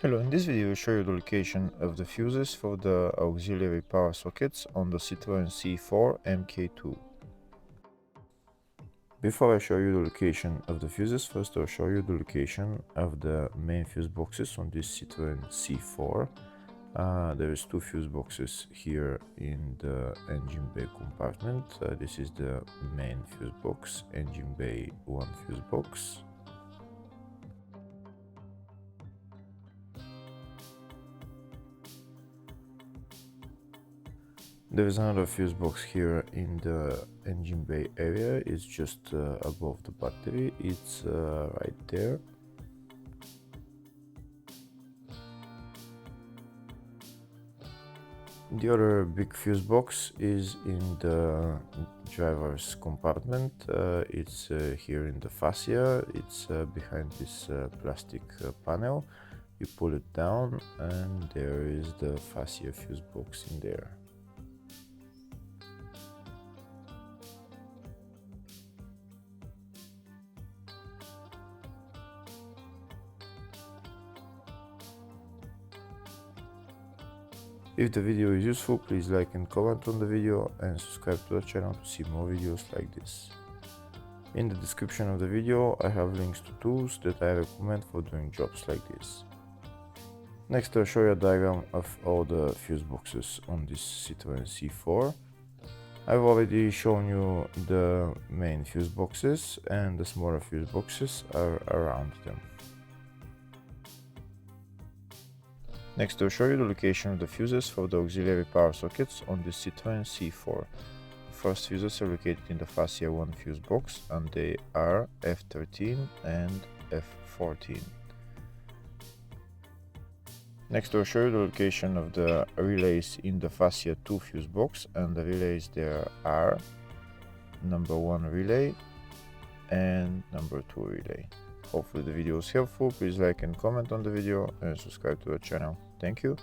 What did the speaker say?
Hello, in this video I will show you the location of the fuses for the auxiliary power sockets on the Citroen C4 MK2. Before I show you the location of the fuses, first I'll show you the location of the main fuse boxes on this Citroen C4. There is two fuse boxes here in the engine bay compartment. This is the main fuse box, engine bay 1 fuse box. There is another fuse box here in the engine bay area. It's just above the battery. It's right there. The other big fuse box is in the driver's compartment. It's here in the fascia. It's behind this plastic panel. You pull it down and there is the fascia fuse box in there. If the video is useful, please like and comment on the video and subscribe to the channel to see more videos like this. In the description of the video I have links to tools that I recommend for doing jobs like this. Next I'll show you a diagram of all the fuse boxes on this Citroen C4. I've already shown you the main fuse boxes and the smaller fuse boxes are around them. Next I'll show you the location of the fuses for the auxiliary power sockets on the Citroen C4. The first fuses are located in the fascia 1 fuse box and they are F13 and F14. Next I'll show you the location of the relays in the fascia 2 fuse box, and the relays there are number 1 relay and number 2 relay. Hopefully the video is helpful. Please like and comment on the video and subscribe to the channel. Thank you.